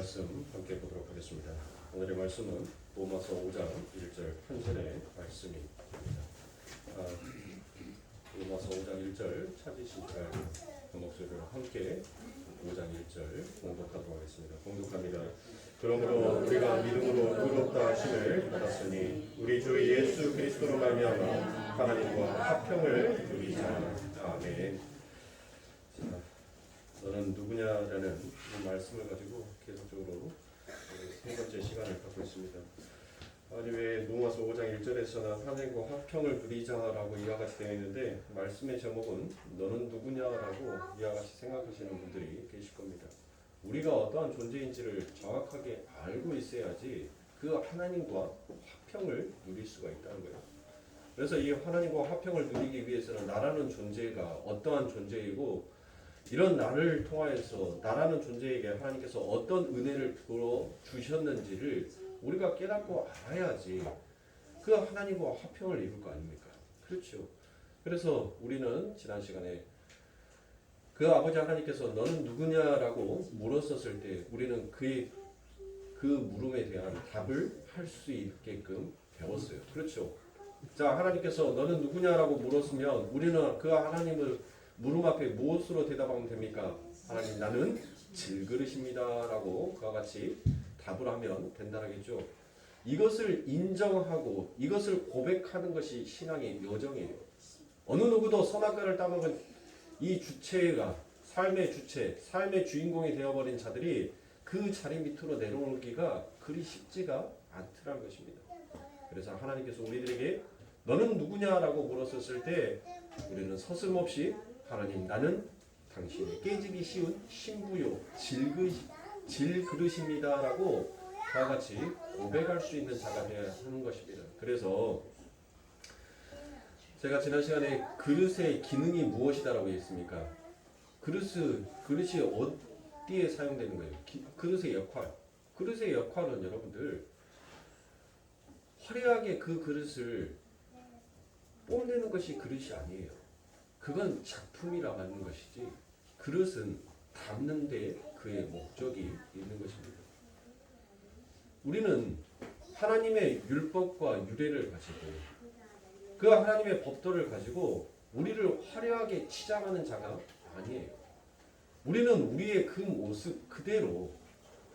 말씀 함께 보도록 하겠습니다. 오늘의 말씀은 로마서 5장 1절 편전의 말씀입니다. 로마서 5장 1절 찾으시니까 그 목소리를 함께 5장 1절 공독하도록 하겠습니다. 공독합니다. 그러므로 우리가 믿음으로 의롭다 하심을 받았으니 우리 주 예수 그리스도로 말미암아 하나님과 화평을 누리자. 아멘. 너는 누구냐라는 이 말씀을 가지고 계속적으로 세 번째 시간을 갖고 있습니다. 아니 왜 로마서 5장 1절에서는 하나님과 화평을 누리자라고 이와 같이 되어 있는데 말씀의 제목은 너는 누구냐라고 이와 같이 생각하시는 분들이 계실 겁니다. 우리가 어떠한 존재인지를 정확하게 알고 있어야지 그 하나님과 화평을 누릴 수가 있다는 거예요. 그래서 이 하나님과 화평을 누리기 위해서는 나라는 존재가 어떠한 존재이고 이런 나를 통하여서 나라는 존재에게 하나님께서 어떤 은혜를 부어 주셨는지를 우리가 깨닫고 알아야지 그 하나님과 화평을 이룰 거 아닙니까? 그렇죠. 그래서 우리는 지난 시간에 그 아버지 하나님께서 너는 누구냐라고 물었었을 때 우리는 그 물음에 대한 답을 할 수 있게끔 배웠어요. 그렇죠. 자, 하나님께서 너는 누구냐라고 물었으면 우리는 그 하나님을 물음 앞에 무엇으로 대답하면 됩니까? 하나님 나는 질그릇입니다 라고 그와 같이 답을 하면 된다라겠죠. 이것을 인정하고 이것을 고백하는 것이 신앙의 요정이에요. 어느 누구도 선악과를 따먹은 이 주체가 삶의 주체, 삶의 주인공이 되어버린 자들이 그 자리 밑으로 내려오기가 그리 쉽지가 않더라는 것입니다. 그래서 하나님께서 우리들에게 너는 누구냐라고 물었었을 때 우리는 서슴없이 하나님 나는 당신이 깨지기 쉬운 신부요 질그릇입니다 라고 다 같이 고백할 수 있는 자가 되어야 하는 것입니다. 그래서 제가 지난 시간에 그릇의 기능이 무엇이다라고 했습니까? 그릇이 어디에 사용되는 거예요? 그릇의 역할. 그릇의 역할은 여러분들 화려하게 그 그릇을 뽐내는 것이 그릇이 아니에요. 그건 작품이라고 하는 것이지 그릇은 담는 데 그의 목적이 있는 것입니다. 우리는 하나님의 율법과 유례를 가지고 그 하나님의 법도를 가지고 우리를 화려하게 치장하는 자가 아니에요. 우리는 우리의 그 모습 그대로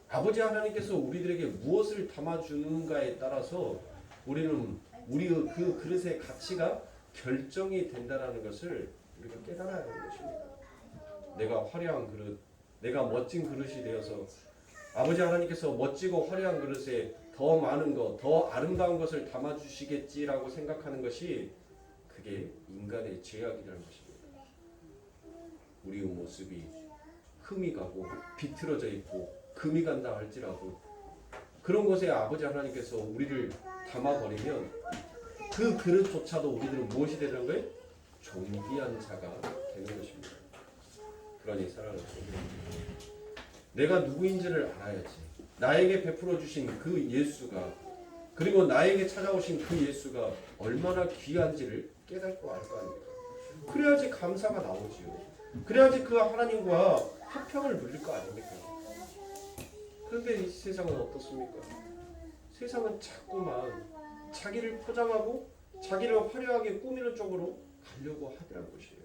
아버지 하나님께서 우리들에게 무엇을 담아주는가에 따라서 우리는 우리의 그 그릇의 가치가 결정이 된다는 것을 우리가 깨달아야 하는 것입니다. 내가 화려한 그릇, 내가 멋진 그릇이 되어서 아버지 하나님께서 멋지고 화려한 그릇에 더 많은 것, 더 아름다운 것을 담아주시겠지라고 생각하는 것이 그게 인간의 죄악이라는 것입니다. 우리의 모습이 흠이 가고 비틀어져 있고 금이 간다 할지라도 그런 것에 아버지 하나님께서 우리를 담아버리면 그 그릇조차도 우리들은 무엇이 되는 거예요? 존귀한 자가 되는 것입니다. 그러니 사랑하는 성도, 내가 누구인지를 알아야지. 나에게 베풀어 주신 그 예수가 그리고 나에게 찾아오신 그 예수가 얼마나 귀한지를 깨닫고 알 거 아닙니까? 그래야지 감사가 나오지요. 그래야지 그 하나님과 화평을 누릴 거 아닙니까? 그런데 이 세상은 어떻습니까? 세상은 자꾸만 자기를 포장하고 자기를 화려하게 꾸미는 쪽으로 가려고 하더라는 것이에요.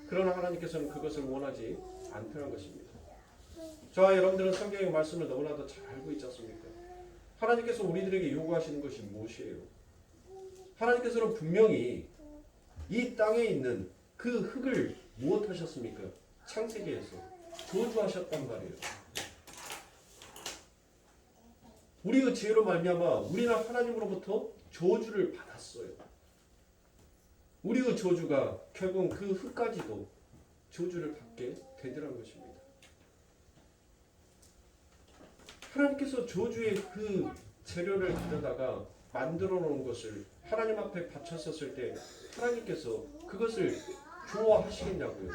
그러나 하나님께서는 그것을 원하지 않더라는 것입니다. 저와 여러분들은 성경의 말씀을 너무나도 잘 알고 있지 않습니까? 하나님께서 우리들에게 요구하시는 것이 무엇이에요? 하나님께서는 분명히 이 땅에 있는 그 흙을 무엇하셨습니까? 창세기에서 저주하셨단 말이에요. 우리의 죄로 말미암아 우리는 하나님으로부터 저주를 받았어요. 우리의 저주가 결국 그 흙까지도 저주를 받게 되더라는 것입니다. 하나님께서 저주의 그 재료를 가져다가 만들어 놓은 것을 하나님 앞에 바쳤었을 때 하나님께서 그것을 좋아하시겠냐고요.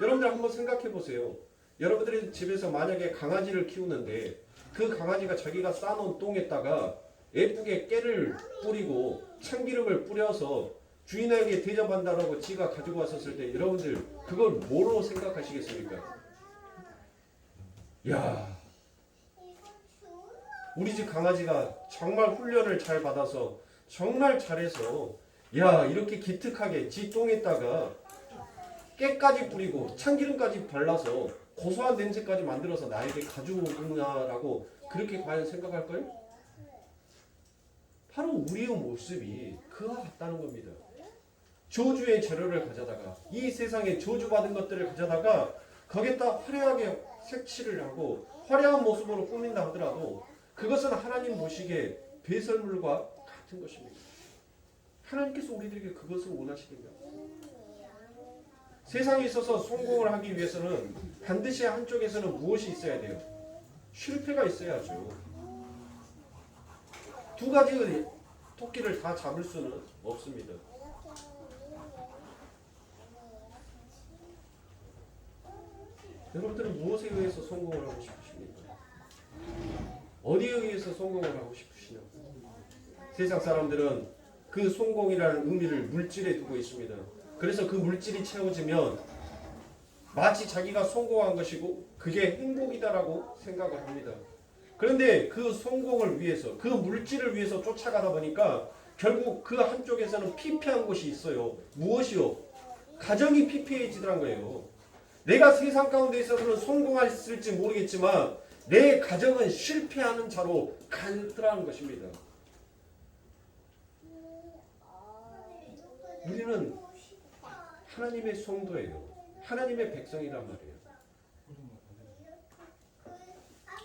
여러분들 한번 생각해 보세요. 여러분들이 집에서 만약에 강아지를 키우는데 그 강아지가 자기가 싸놓은 똥에다가 예쁘게 깨를 뿌리고 참기름을 뿌려서 주인에게 대접한다라고 지가 가지고 왔었을 때 여러분들 그걸 뭐로 생각하시겠습니까? 야, 우리 집 강아지가 정말 훈련을 잘 받아서 정말 잘해서 야 이렇게 기특하게 지 똥에다가 깨까지 뿌리고 참기름까지 발라서 고소한 냄새까지 만들어서 나에게 가져오구나라고 그렇게 과연 생각할까요? 바로 우리의 모습이 그와 같다는 겁니다. 저주의 재료를 가져다가 이 세상에 저주받은 것들을 가져다가 거기에다 화려하게 색칠을 하고 화려한 모습으로 꾸민다 하더라도 그것은 하나님 보시기에 배설물과 같은 것입니다. 하나님께서 우리들에게 그것을 원하시겠냐? 세상에 있어서 성공을 하기 위해서는 반드시 한쪽에서는 무엇이 있어야 돼요? 실패가 있어야죠. 두 가지 토끼를 다 잡을 수는 없습니다. 여러분들은 무엇에 의해서 성공을 하고 싶으십니까? 어디에 의해서 성공을 하고 싶으시냐고. 세상 사람들은 그 성공이라는 의미를 물질에 두고 있습니다. 그래서 그 물질이 채워지면 마치 자기가 성공한 것이고 그게 행복이다라고 생각을 합니다. 그런데 그 성공을 위해서 그 물질을 위해서 쫓아가다 보니까 결국 그 한쪽에서는 피폐한 것이 있어요. 무엇이요? 가정이 피폐해지더란 거예요. 내가 세상 가운데 있어서는 성공했을지 모르겠지만 내 가정은 실패하는 자로 가더라는 것입니다. 우리는 하나님의 성도예요. 하나님의 백성이란 말이에요.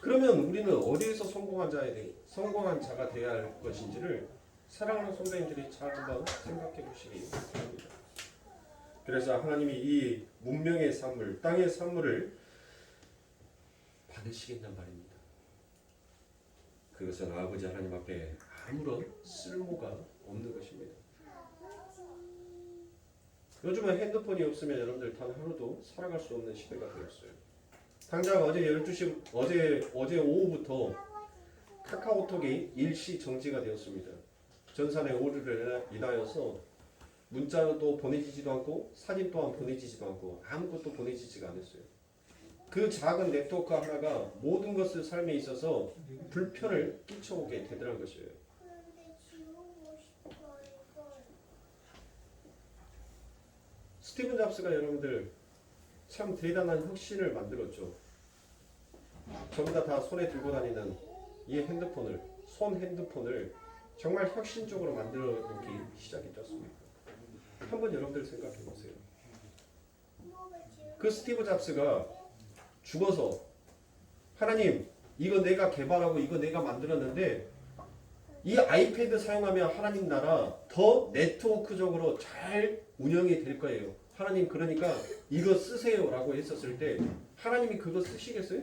그러면 우리는 어디에서 성공한 자가 되어야 할 것인지를 사랑하는 성도님들이 잘 한번 생각해 보시기 바랍니다. 그래서 하나님이 이 문명의 산물, 땅의 산물을 받으시겠단 말입니다. 그것은 아버지 하나님 앞에 아무런 쓸모가 없는 것입니다. 요즘은 핸드폰이 없으면 여러분들 단 하루도 살아갈 수 없는 시대가 되었어요. 당장 어제 12시 어제 오후부터 카카오톡이 일시 정지가 되었습니다. 전산의 오류를 인하여서 문자도 보내지지도 않고 사진 또한 보내지지도 않고 아무것도 보내지지가 않았어요. 그 작은 네트워크 하나가 모든 것을 삶에 있어서 불편을 끼쳐오게 되더란 것이에요. 스티븐 잡스가 여러분들 참 대단한 혁신을 만들었죠. 전부 다 손에 들고 다니는 이 핸드폰을, 손 핸드폰을 정말 혁신적으로 만들어 놓기 시작했지 않습니까? 한번 여러분들 생각해 보세요. 그 스티브 잡스가 죽어서 하나님 이거 내가 개발하고 이거 내가 만들었는데 이 아이패드 사용하면 하나님 나라 더 네트워크적으로 잘 운영이 될 거예요. 하나님 그러니까 이거 쓰세요 라고 했었을 때 하나님이 그거 쓰시겠어요?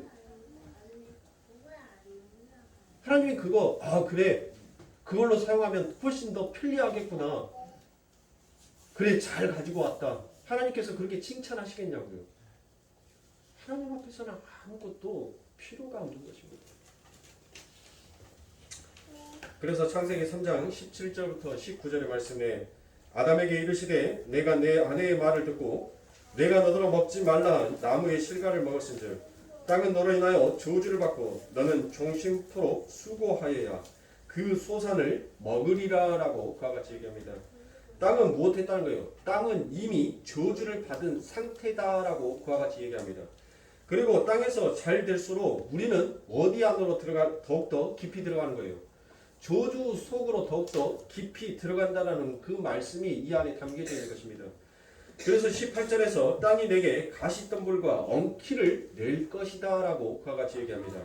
하나님이 그거 그래 그걸로 사용하면 훨씬 더 편리하겠구나. 그래 잘 가지고 왔다. 하나님께서 그렇게 칭찬하시겠냐고요. 하나님 앞에서는 아무것도 필요가 없는 것입니다. 그래서 창세기 3장 17절부터 19절의 말씀에 아담에게 이르시되 내가 내 아내의 말을 듣고 내가 너더러 먹지 말라 나무의 실과를 먹었은즉 땅은 너로 인하여 저주를 받고 너는 종심토록 수고하여야 그 소산을 먹으리라 라고 그와 같이 얘기합니다. 땅은 무엇했다는 거예요? 땅은 이미 저주를 받은 상태다라고 그와 같이 얘기합니다. 그리고 땅에서 잘 될수록 우리는 어디 안으로 더욱더 깊이 들어가는 거예요. 저주 속으로 더욱더 깊이 들어간다라는 그 말씀이 이 안에 담겨져 있는 것입니다. 그래서 18절에서 땅이 내게 가시덤불과 엉키를 낼 것이다 라고 그와 같이 얘기합니다.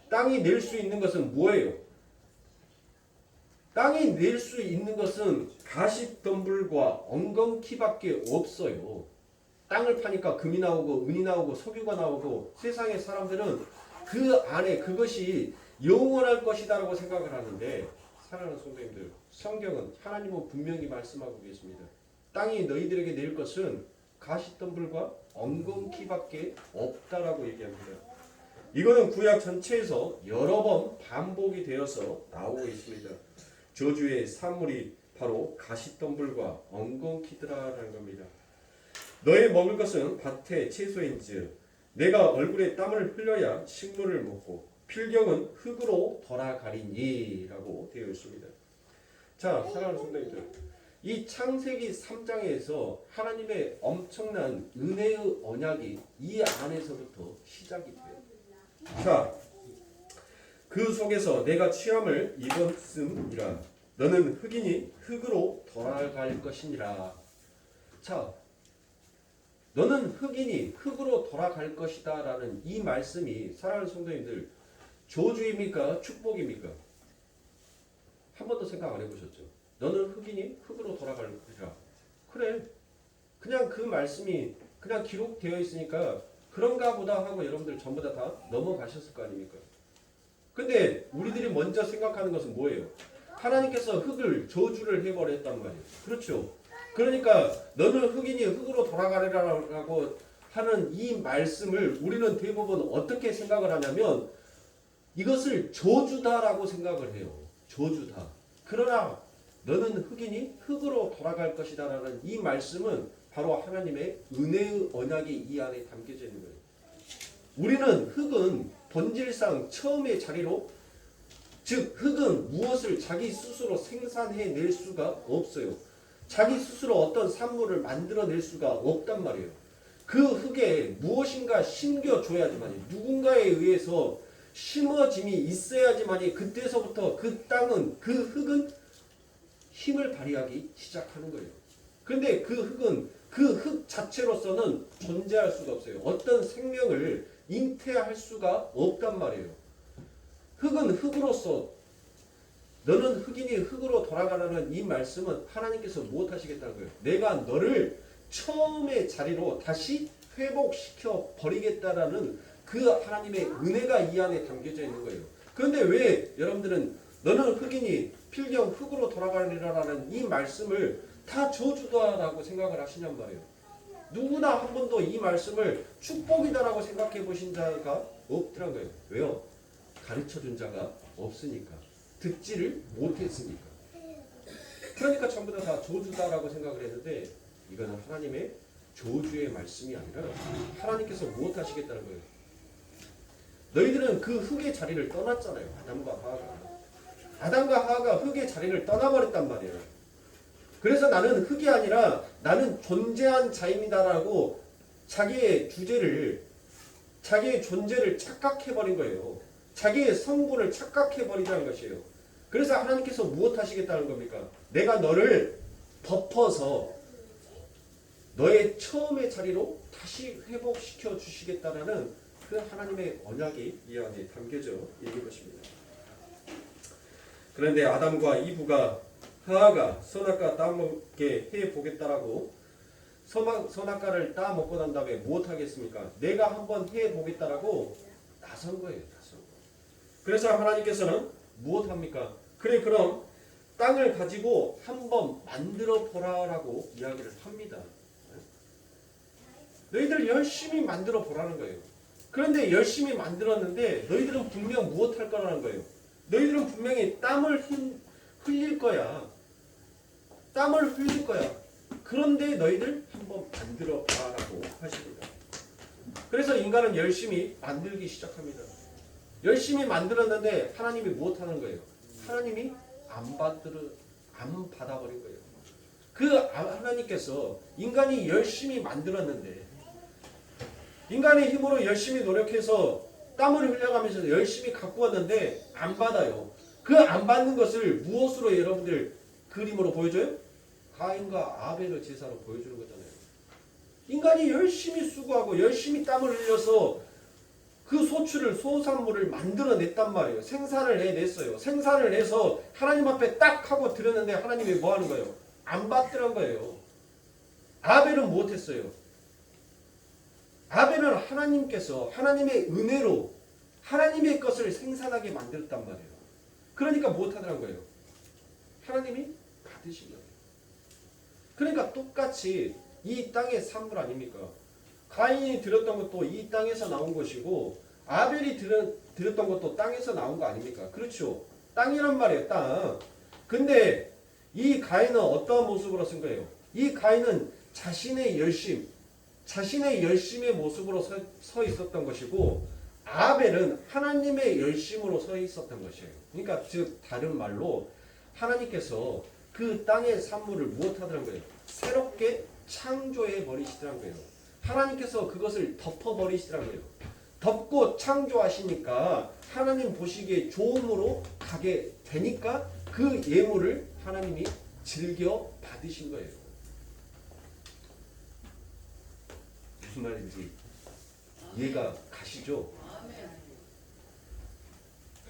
땅이 낼 수 있는 것은 뭐예요? 땅이 낼 수 있는 것은 가시덤불과 엉겅퀴밖에 없어요. 땅을 파니까 금이 나오고 은이 나오고 석유가 나오고 세상의 사람들은 그 안에 그것이 영원할 것이다라고 생각을 하는데 사랑하는 성도님들 성경은 하나님은 분명히 말씀하고 계십니다. 땅이 너희들에게 낼 것은 가시덤불과 엉겅퀴밖에 없다라고 얘기합니다. 이거는 구약 전체에서 여러 번 반복이 되어서 나오고 있습니다. 저주의 산물이 바로 가시덤불과 엉겅퀴더라라는 겁니다. 너의 먹을 것은 밭의 채소인즉 내가 얼굴에 땀을 흘려야 식물을 먹고 필경은 흙으로 돌아가리니 라고 되어 있습니다. 자, 사랑하는 성도님들, 이 창세기 3장에서 하나님의 엄청난 은혜의 언약이 이 안에서부터 시작이 돼요. 자, 그 속에서 내가 취함을 입었음이라 너는 흙이니 흙으로 돌아갈 것이니라. 자, 너는 흙이니 흙으로 돌아갈 것이다 라는 이 말씀이 사랑하는 성도님들 저주입니까? 축복입니까? 한 번도 생각 안 해보셨죠? 너는 흙이니 흙으로 돌아갈 것이라. 그래, 그냥 그 말씀이 그냥 기록되어 있으니까 그런가 보다 하고 여러분들 전부 다 넘어가셨을 거 아닙니까? 근데 우리들이 먼저 생각하는 것은 뭐예요? 하나님께서 흙을 저주를 해버렸단 말이에요. 그렇죠? 그러니까 너는 흙이니 흙으로 돌아가리라고 하는 이 말씀을 우리는 대부분 어떻게 생각을 하냐면 이것을 저주다라고 생각을 해요. 저주다. 그러나 너는 흙이니 흙으로 돌아갈 것이다 라는 이 말씀은 바로 하나님의 은혜의 언약이 이 안에 담겨져 있는 거예요. 우리는 흙은 본질상 처음의 자리로, 즉 흙은 무엇을 자기 스스로 생산해낼 수가 없어요. 자기 스스로 어떤 산물을 만들어낼 수가 없단 말이에요. 그 흙에 무엇인가 심겨줘야지만이, 누군가에 의해서 심어짐이 있어야지만이 그때서부터 그 땅은, 그 흙은 힘을 발휘하기 시작하는 거예요. 그런데 그 흙은 그 흙 자체로서는 존재할 수가 없어요. 어떤 생명을 잉태할 수가 없단 말이에요. 흙은 흙으로서 너는 흙이니 흙으로 돌아가라는 이 말씀은 하나님께서 무엇 하시겠다는 거예요? 내가 너를 처음의 자리로 다시 회복시켜 버리겠다라는 그 하나님의 은혜가 이 안에 담겨져 있는 거예요. 그런데 왜 여러분들은 너는 흙이니 필경 흙으로 돌아가리라라는 이 말씀을 다 저주다라고 생각을 하시냔 말이에요. 누구나 한 번도 이 말씀을 축복이다라고 생각해 보신 자가 없더란 거예요. 왜요? 가르쳐 준 자가 없으니까. 듣지를 못했으니까. 그러니까 전부 다 저주다라고 생각을 했는데 이거는 하나님의 저주의 말씀이 아니라 하나님께서 무엇 하시겠다는 거예요. 너희들은 그 흙의 자리를 떠났잖아요. 아담과 하와가. 아담과 하와가 흙의 자리를 떠나버렸단 말이에요. 그래서 나는 흙이 아니라 나는 존재한 자입니다라고 자기의 존재를 착각해버린 거예요. 자기의 성분을 착각해버리자는 것이에요. 그래서 하나님께서 무엇 하시겠다는 겁니까? 내가 너를 덮어서 너의 처음의 자리로 다시 회복시켜 주시겠다라는 그 하나님의 언약이 이 안에 담겨져 있는 것입니다. 그런데 아담과 이브가 하와가 선악과 따먹게 해보겠다라고 선악과를 따먹고 난 다음에 무엇 하겠습니까? 내가 한번 해보겠다라고 나선 거예요. 그래서 하나님께서는 무엇 합니까? 그래, 그럼 땅을 가지고 한번 만들어 보라라고 이야기를 합니다. 너희들 열심히 만들어 보라는 거예요. 그런데 열심히 만들었는데 너희들은 분명 무엇 할 거라는 거예요. 너희들은 분명히 땀을 흘릴 거야. 땀을 흘릴 거야. 그런데 너희들 한번 만들어 봐라고 하십니다. 그래서 인간은 열심히 만들기 시작합니다. 열심히 만들었는데 하나님이 무엇 하는 거예요? 하나님이 안 받아버린 거예요. 그 하나님께서 인간이 열심히 만들었는데 인간의 힘으로 열심히 노력해서 땀을 흘려가면서 열심히 가꾸었는데 안 받아요. 그 안 받는 것을 무엇으로 여러분들 그림으로 보여줘요? 가인과 아벨의 제사로 보여주는 거잖아요. 인간이 열심히 수고하고 열심히 땀을 흘려서 그 소산물을 만들어냈단 말이에요. 생산을 해냈어요. 생산을 해서 하나님 앞에 딱 하고 드렸는데 하나님이 뭐 하는 거예요? 안 받더란 거예요. 아벨은 못했어요. 아벨은 하나님께서 하나님의 은혜로 하나님의 것을 생산하게 만들었단 말이에요. 그러니까 못하더란 거예요. 하나님이 받으신 거예요. 그러니까 똑같이 이 땅의 산물 아닙니까? 가인이 드렸던 것도 이 땅에서 나온 것이고 아벨이 드렸던 것도 땅에서 나온 거 아닙니까? 그렇죠. 땅이란 말이에요. 땅. 근데 이 가인은 어떠한 모습으로 쓴 거예요? 이 가인은 자신의 열심의 모습으로 서 있었던 것이고 아벨은 하나님의 열심으로 서 있었던 것이에요. 그러니까 즉 다른 말로 하나님께서 그 땅의 산물을 무엇하더란 거예요? 새롭게 창조해 버리시더란 거예요. 하나님께서 그것을 덮어 버리시더란 거예요. 덮고 창조하시니까 하나님 보시기에 좋음으로 가게 되니까 그 예물을 하나님이 즐겨 받으신 거예요. 무슨 말인지 이해가 가시죠?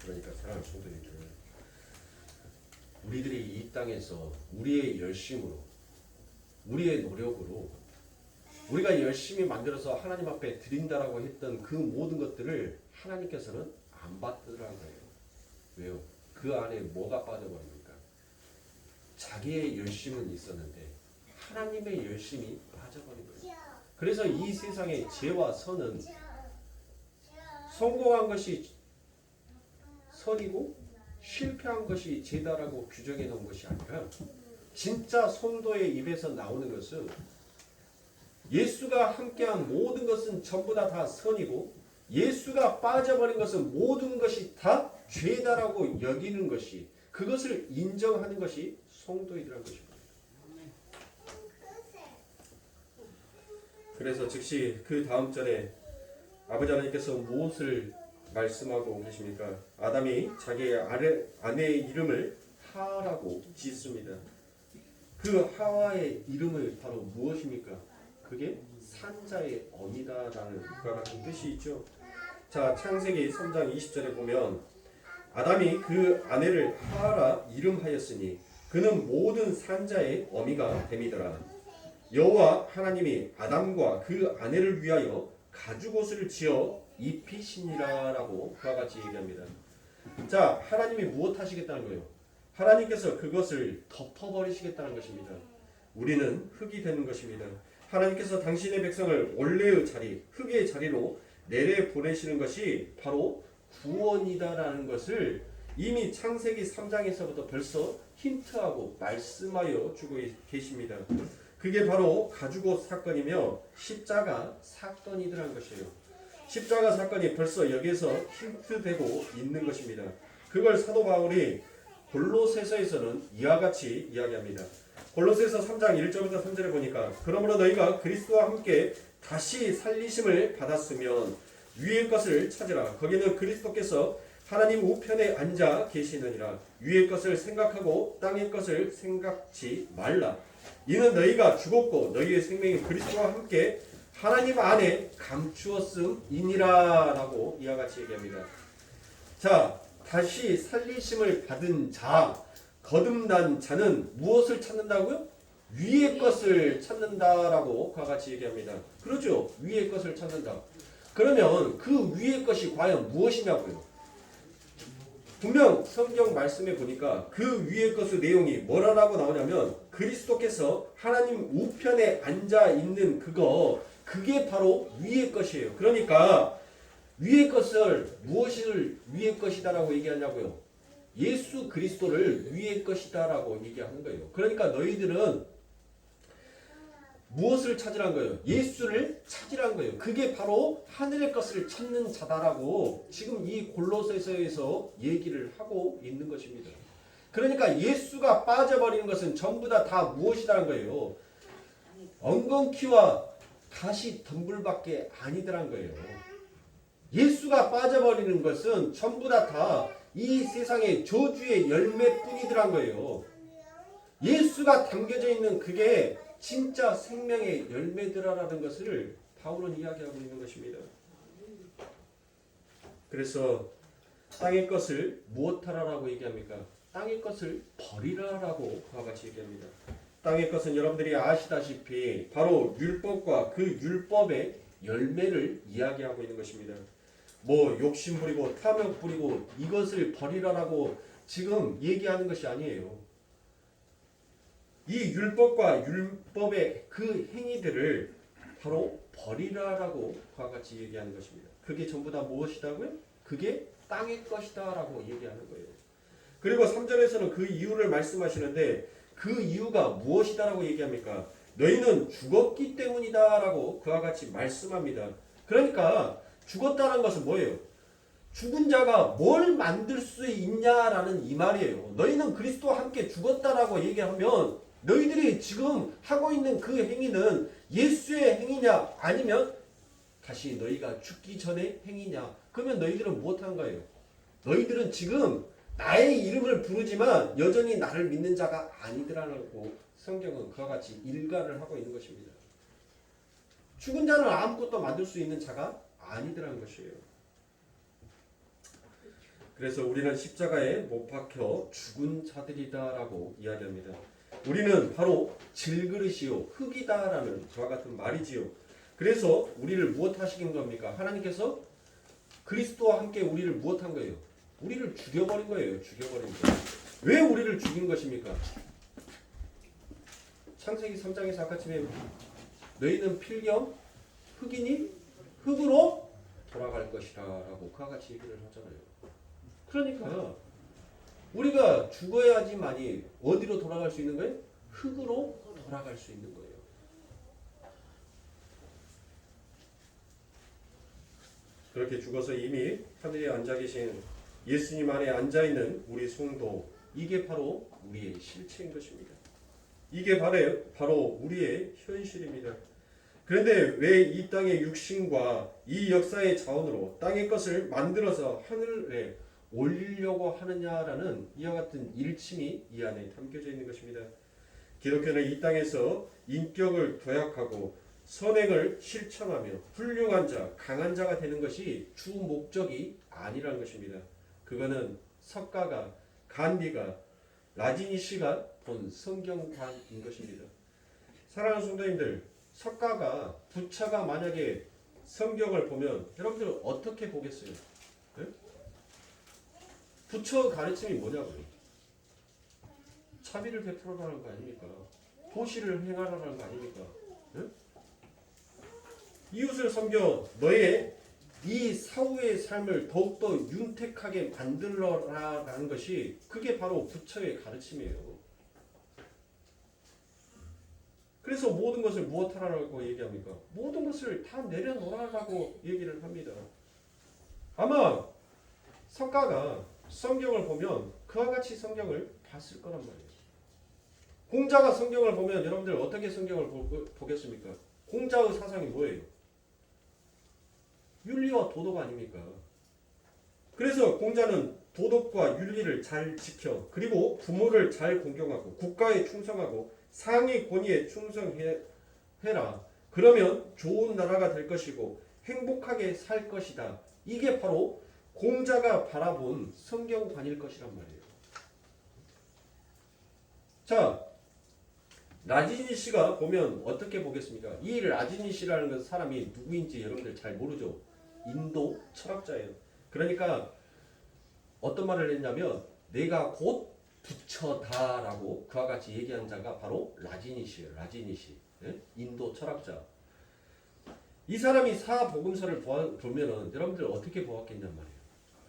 그러니까 사랑하는 성도님들, 우리들이 이 땅에서 우리의 열심으로, 우리의 노력으로 우리가 열심히 만들어서 하나님 앞에 드린다라고 했던 그 모든 것들을 하나님께서는 안 받더라는 거예요. 왜요? 그 안에 뭐가 빠져버립니까? 자기의 열심은 있었는데 하나님의 열심이 빠져버린 거예요. 그래서 이 세상의 죄와 선은 성공한 것이 선이고 실패한 것이 죄다라고 규정해 놓은 것이 아니라 진짜 성도의 입에서 나오는 것은 예수가 함께한 모든 것은 전부 다 선이고 예수가 빠져버린 것은 모든 것이 다 죄다라고 여기는 것이, 그것을 인정하는 것이 성도이라는 것입니다. 그래서 즉시 그 다음 절에 아버지 하나님께서 무엇을 말씀하고 계십니까? 아담이 자기의 아내의 이름을 하라고 짓습니다. 그 하와의 이름을 바로 무엇입니까? 그게 산자의 어미다라는 것과 같은 뜻이 있죠. 자, 창세기 3장 20절에 보면 아담이 그 아내를 하라 이름하였으니 그는 모든 산자의 어미가 됨이더라. 여호와 하나님이 아담과 그 아내를 위하여 가죽옷을 지어 입히시니라라고 그와 같이 얘기합니다. 자, 하나님이 무엇 하시겠다는 거예요? 하나님께서 그것을 덮어버리시겠다는 것입니다. 우리는 흙이 되는 것입니다. 하나님께서 당신의 백성을 원래의 자리, 흙의 자리로 내려 보내시는 것이 바로 구원이다라는 것을 이미 창세기 3장에서부터 벌써 힌트하고 말씀하여 주고 계십니다. 그게 바로 가죽옷 사건이며 십자가 사건이더라는 것이에요. 십자가 사건이 벌써 여기에서 힌트되고 있는 것입니다. 그걸 사도 바울이 골로새서에서는 이와 같이 이야기합니다. 골로새서 3장 1절부터 3절에 보니까 그러므로 너희가 그리스도와 함께 다시 살리심을 받았으면 위의 것을 찾으라. 거기는 그리스도께서 하나님 우편에 앉아 계시느니라. 위의 것을 생각하고 땅의 것을 생각지 말라. 이는 너희가 죽었고 너희의 생명이 그리스도와 함께 하나님 안에 감추었음이니라 라고 이와 같이 얘기합니다. 자, 다시 살리심을 받은 자, 거듭난 자는 무엇을 찾는다고요? 위의 것을 찾는다라고 그와 같이 얘기합니다. 그렇죠? 위의 것을 찾는다. 그러면 그 위의 것이 과연 무엇이냐고요? 분명 성경 말씀에 보니까 그 위의 것의 내용이 뭐라고 나오냐면 그리스도께서 하나님 우편에 앉아 있는 그게 바로 위의 것이에요. 그러니까 위의 것을 무엇을 위의 것이다라고 얘기하냐고요? 예수 그리스도를 위의 것이다라고 얘기하는 거예요. 그러니까 너희들은 무엇을 찾으란 거예요? 예수를 찾으란 거예요. 그게 바로 하늘의 것을 찾는 자다라고 지금 이 골로새서에서 얘기를 하고 있는 것입니다. 그러니까 예수가 빠져버리는 것은 전부 다 무엇이라는 거예요? 엉겅퀴와 가시 덤불밖에 아니더란 거예요. 예수가 빠져버리는 것은 전부 다 이 세상의 저주의 열매뿐이더란 거예요. 예수가 담겨져 있는 그게 진짜 생명의 열매들아라는 것을 바울은 이야기하고 있는 것입니다. 그래서 땅의 것을 무엇하라라고 얘기합니까? 땅의 것을 버리라라고 그와 같이 얘기합니다. 땅의 것은 여러분들이 아시다시피 바로 율법과 그 율법의 열매를 이야기하고 있는 것입니다. 뭐 욕심 부리고 탐욕 부리고 이것을 버리라라고 지금 얘기하는 것이 아니에요. 이 율법과 율법의 그 행위들을 바로 버리라라고 그와 같이 얘기하는 것입니다. 그게 전부 다 무엇이다고요? 그게 땅의 것이다라고 얘기하는 거예요. 그리고 3절에서는 그 이유를 말씀하시는데 그 이유가 무엇이다라고 얘기합니까? 너희는 죽었기 때문이다라고 그와 같이 말씀합니다. 그러니까 죽었다는 것은 뭐예요? 죽은 자가 뭘 만들 수 있냐라는 이 말이에요. 너희는 그리스도와 함께 죽었다라고 얘기하면 너희들이 지금 하고 있는 그 행위는 예수의 행위냐 아니면 다시 너희가 죽기 전의 행위냐? 그러면 너희들은 무엇한 거예요? 너희들은 지금 나의 이름을 부르지만 여전히 나를 믿는 자가 아니더라고 성경은 그와 같이 일가를 하고 있는 것입니다. 죽은 자는 아무것도 만들 수 있는 자가 아니더라는 것이에요. 그래서 우리는 십자가에 못 박혀 죽은 자들이다라고 이야기합니다. 우리는 바로 질그릇이요 흙이다라는 저와 같은 말이지요. 그래서 우리를 무엇 하시긴 겁니까? 하나님께서 그리스도와 함께 우리를 무엇한 거예요? 우리를 죽여버린 거예요. 죽여버린 거예요. 왜 우리를 죽인 것입니까? 창세기 3장에서 아까쯤에 너희는 필경 흙이니 흙으로 돌아갈 것이라 라고 그와 같이 얘기를 하잖아요. 그러니까 우리가 죽어야지만이 어디로 돌아갈 수 있는 거예요? 흙으로 돌아갈 수 있는 거예요. 그렇게 죽어서 이미 하늘에 앉아 계신 예수님 안에 앉아있는 우리 성도, 이게 바로 우리의 실체인 것입니다. 이게 바로 우리의 현실입니다. 그런데 왜 이 땅의 육신과 이 역사의 자원으로 땅의 것을 만들어서 하늘에 올리려고 하느냐라는 이와 같은 일침이 이 안에 담겨져 있는 것입니다. 기독교는 이 땅에서 인격을 도약하고 선행을 실천하며 훌륭한 자, 강한 자가 되는 것이 주 목적이 아니라는 것입니다. 그거는 석가가, 간디가, 라지니 씨가 본 성경관인 것입니다. 사랑하는 성도님들, 석가가, 부처가 만약에 성경을 보면 여러분들 어떻게 보겠어요? 네? 부처 가르침이 뭐냐고요? 자비를 베풀어라는 거 아닙니까? 도시를 행하라는 거 아닙니까? 네? 이웃을 섬겨 너의 이 사후의 삶을 더욱더 윤택하게 만들어라라는 것이 그게 바로 부처의 가르침이에요. 그래서 모든 것을 무엇하라고 얘기합니까? 모든 것을 다 내려놓으라고 얘기를 합니다. 아마 석가가 성경을 보면 그와 같이 성경을 봤을 거란 말이에요. 공자가 성경을 보면 여러분들 어떻게 성경을 보겠습니까? 공자의 사상이 뭐예요? 윤리와 도덕 아닙니까? 그래서 공자는 도덕과 윤리를 잘 지켜 그리고 부모를 잘 공경하고 국가에 충성하고 상위 권위에 충성해라. 그러면 좋은 나라가 될 것이고 행복하게 살 것이다. 이게 바로 공자가 바라본 성경관일 것이란 말이에요. 자, 라지니 씨가 보면 어떻게 보겠습니까? 이 라지니 씨라는 사람이 누구인지 여러분들 잘 모르죠? 인도 철학자예요. 그러니까 어떤 말을 했냐면 내가 곧 부처다라고 그와 같이 얘기한 자가 바로 라지니 씨예요. 라지니 씨. 네? 인도 철학자. 이 사람이 사복음서를 보면은 여러분들 어떻게 보았겠냔 말이에요.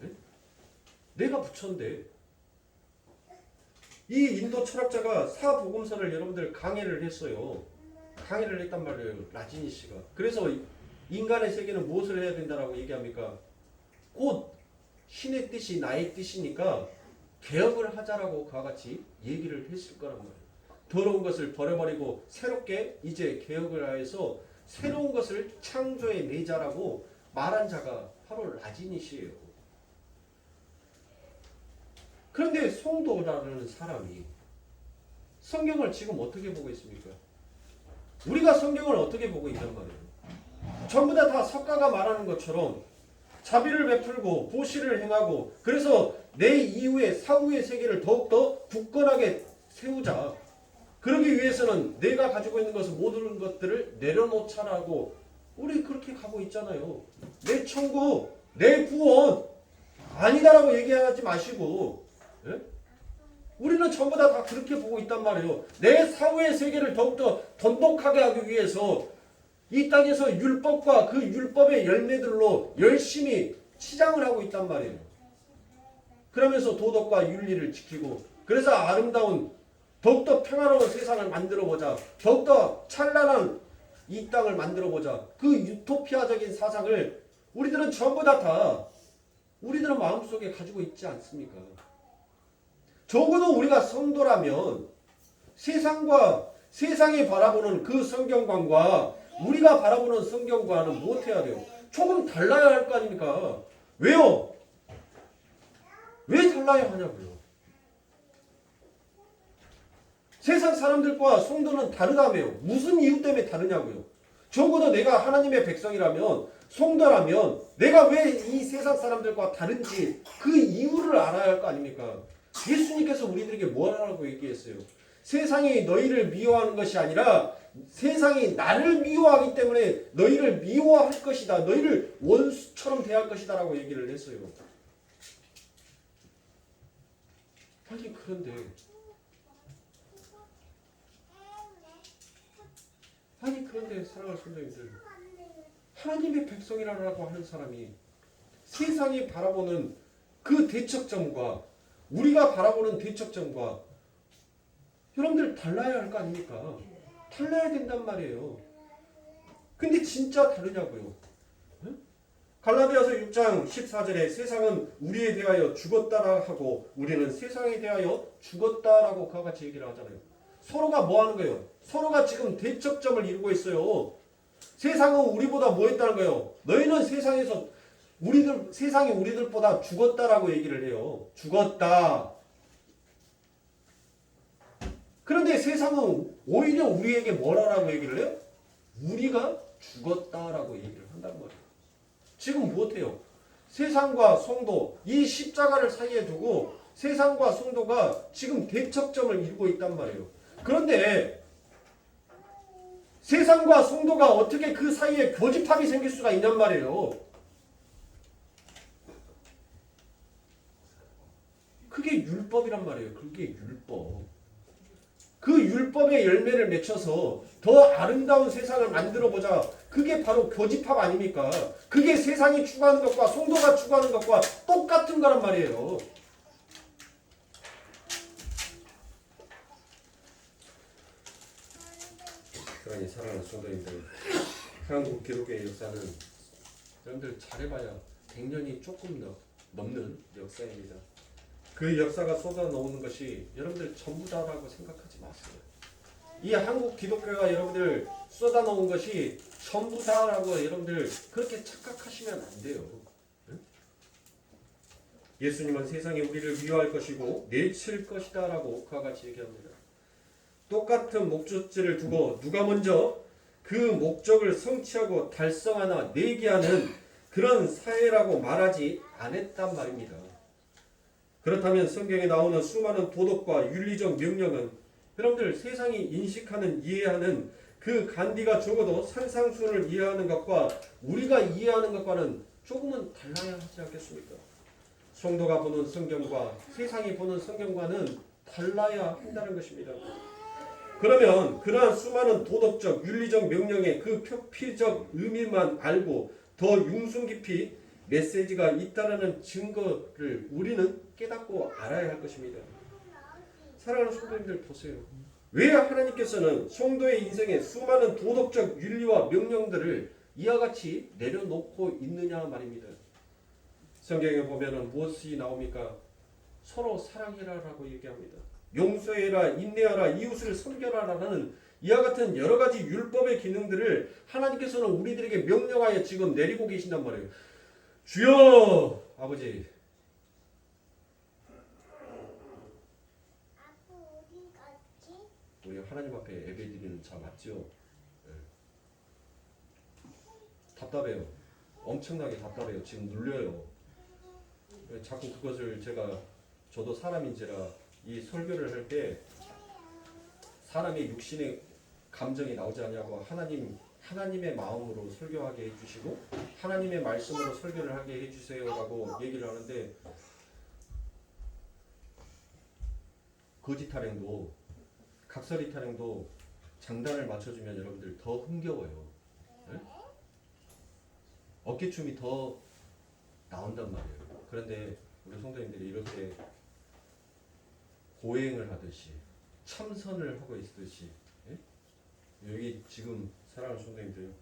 네? 내가 부처인데 이 인도 철학자가 사복음서를 여러분들 강해를 했어요. 강해를 했단 말이에요. 라지니 씨가. 그래서 인간의 세계는 무엇을 해야 된다라고 얘기합니까? 곧 신의 뜻이 나의 뜻이니까 개혁을 하자라고 그와 같이 얘기를 했을 거란 말이에요. 더러운 것을 버려버리고 새롭게 이제 개혁을 하여서 새로운 것을 창조해 내자라고 말한 자가 바로 라지니 씨예요. 그런데 송도라는 사람이 성경을 지금 어떻게 보고 있습니까? 우리가 성경을 어떻게 보고 있단 말이에요? 전부 다 석가가 말하는 것처럼 자비를 베풀고 보시를 행하고 그래서 내 이후의 사후의 세계를 더욱더 굳건하게 세우자. 그러기 위해서는 내가 가지고 있는 것을 모든 것들을 내려놓자라고 우리 그렇게 가고 있잖아요. 내 천국, 내 구원 아니다라고 얘기하지 마시고 예? 우리는 전부 다 그렇게 보고 있단 말이에요. 내 사후의 세계를 더욱더 돈독하게 하기 위해서 이 땅에서 율법과 그 율법의 열매들로 열심히 치장을 하고 있단 말이에요. 그러면서 도덕과 윤리를 지키고 그래서 아름다운 더욱더 평화로운 세상을 만들어보자. 더욱더 찬란한 이 땅을 만들어보자. 그 유토피아적인 사상을 우리들은 전부 다 우리들은 마음속에 가지고 있지 않습니까? 적어도 우리가 성도라면 세상이 바라보는 그 성경관과 우리가 바라보는 성경관은 무엇해야 돼요? 조금 달라야 할 거 아닙니까? 왜요? 왜 달라야 하냐고요? 세상 사람들과 성도는 다르다며요. 무슨 이유 때문에 다르냐고요? 적어도 내가 하나님의 백성이라면, 성도라면 내가 왜 이 세상 사람들과 다른지 그 이유를 알아야 할 거 아닙니까? 예수님께서 우리들에게 뭐라고 얘기했어요? 세상이 너희를 미워하는 것이 아니라 세상이 나를 미워하기 때문에 너희를 미워할 것이다. 너희를 원수처럼 대할 것이다 라고 얘기를 했어요. 아니 그런데 사랑하는 성도님들, 하나님의 백성이라고 하는 사람이 세상이 바라보는 그 대척점과 우리가 바라보는 대척점과 여러분들 달라야 할 거 아닙니까? 달라야 된단 말이에요. 근데 진짜 다르냐고요? 갈라디아서 6장 14절에 세상은 우리에 대하여 죽었다라 하고 우리는 세상에 대하여 죽었다라고 그와 같이 얘기를 하잖아요. 서로가 뭐 하는 거예요? 서로가 지금 대척점을 이루고 있어요. 세상은 우리보다 뭐 했다는 거예요? 너희는 세상이 우리들보다 죽었다라고 얘기를 해요. 죽었다. 그런데 세상은 오히려 우리에게 뭐라고 얘기를 해요? 우리가 죽었다라고 얘기를 한단 말이에요. 지금 무엇해요? 세상과 성도, 이 십자가를 사이에 두고 세상과 성도가 지금 대척점을 이루고 있단 말이에요. 그런데 세상과 성도가 어떻게 그 사이에 교집합이 생길 수가 있냔 말이에요. 그게 율법이란 말이에요. 그게 율법. 그 율법의 열매를 맺혀서 더 아름다운 세상을 만들어보자. 그게 바로 교집합 아닙니까? 그게 세상이 추구하는 것과 성도가 추구하는 것과 똑같은 거란 말이에요. 그러니 사랑하는 성도님들, 한국 기독교의 역사는 여러분들 잘해봐야 100년이 조금 넘는 역사입니다. 그 역사가 쏟아놓는 것이 여러분들 전부다라고 생각하지 마세요. 이 한국 기독교가 여러분들 쏟아놓은 것이 전부다라고 여러분들 그렇게 착각하시면 안 돼요. 예수님은 세상이 우리를 미워할 것이고 내칠 것이다 라고 그와 같이 얘기합니다. 똑같은 목적지를 두고 누가 먼저 그 목적을 성취하고 달성하나 내기하는 그런 사회라고 말하지 않았단 말입니다. 그렇다면 성경에 나오는 수많은 도덕과 윤리적 명령은 여러분들 세상이 인식하는 이해하는 그 간디가 적어도 산상수훈을 이해하는 것과 우리가 이해하는 것과는 조금은 달라야 하지 않겠습니까? 성도가 보는 성경과 세상이 보는 성경과는 달라야 한다는 것입니다. 그러면 그러한 수많은 도덕적, 윤리적 명령의 그 표피적 의미만 알고 더 융숭 깊이 메시지가 있다는 증거를 우리는 깨닫고 알아야 할 것입니다. 사랑하는 성도님들 보세요. 왜 하나님께서는 성도의 인생에 수많은 도덕적 윤리와 명령들을 이와 같이 내려놓고 있느냐 말입니다. 성경에 보면 무엇이 나옵니까? 서로 사랑해라라고 얘기합니다. 용서해라, 인내하라, 이웃을 섬겨라라는 이와 같은 여러 가지 율법의 기능들을 하나님께서는 우리들에게 명령하여 지금 내리고 계신단 말이에요. 주여 아버지, 우리 하나님 앞에 예배드리는 자 맞죠? 네. 답답해요. 엄청나게 답답해요. 지금 눌려요. 자꾸 그것을 저도 사람인지라 이 설교를 할 때 사람의 육신의 감정이 나오지 않냐고 하나님의 마음으로 설교하게 해주시고 하나님의 말씀으로 설교를 하게 해주세요라고 얘기를 하는데 거짓 타령도 각설이 타령도 장단을 맞춰주면 여러분들 더 흥겨워요. 네? 어깨춤이 더 나온단 말이에요. 그런데 우리 성도님들이 이렇게 고행을 하듯이 참선을 하고 있듯이 예? 여기 지금 사랑하는 성도님들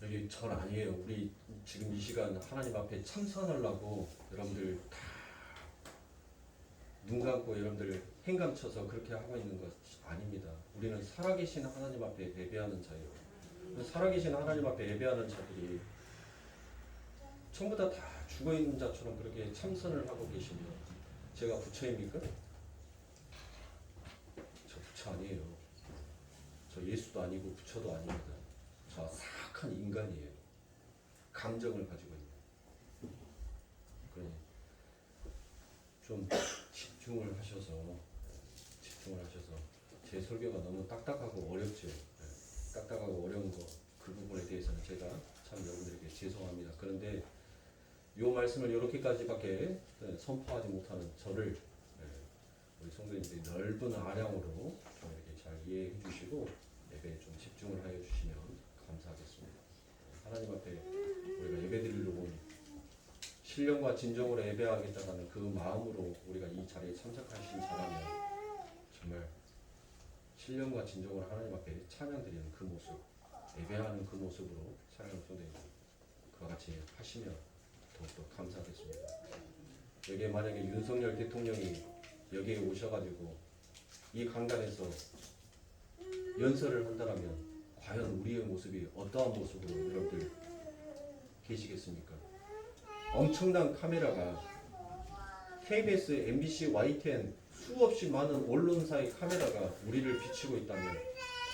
여기 절 아니에요. 우리 지금 이 시간 하나님 앞에 참선하려고 여러분들 다 눈 감고 여러분들 행감쳐서 그렇게 하고 있는 것 아닙니다. 우리는 살아계신 하나님 앞에 예배하는 자예요. 살아계신 하나님 앞에 예배하는 자들이 전부 다 죽어있는 자처럼 그렇게 참선을 하고 계시면 제가 부처입니까? 저 부처 아니에요. 저 예수도 아니고 부처도 아닙니다. 저 사악한 인간이에요. 감정을 가지고 있는. 그러니 좀 집중을 하셔서 제 설교가 너무 딱딱하고 어렵죠. 딱딱하고 어려운 거 그 부분에 대해서는 제가 참 여러분들에게 죄송합니다. 그런데 이 말씀을 이렇게까지밖에 선포하지 못하는 저를 우리 성도님들이 넓은 아량으로 좀 이렇게 잘 이해해 주시고 예배에 좀 집중을 하여 주시면 감사하겠습니다. 하나님 앞에 우리가 예배 드리러 온 신령과 진정으로 예배하겠다는 그 마음으로 우리가 이 자리에 참석하신 자라면 정말 신령과 진정으로 하나님 앞에 찬양드리는 그 모습, 예배하는 그 모습으로 찬양 성도님 그와 같이 하시면 더욱더 감사하겠습니다. 여기에 만약에 윤석열 대통령이 여기에 오셔가지고 이 강단에서 연설을 한다면 과연 우리의 모습이 어떠한 모습으로 여러분들 계시겠습니까? 엄청난 카메라가 KBS, MBC, YTN 수없이 많은 언론사의 카메라가 우리를 비추고 있다면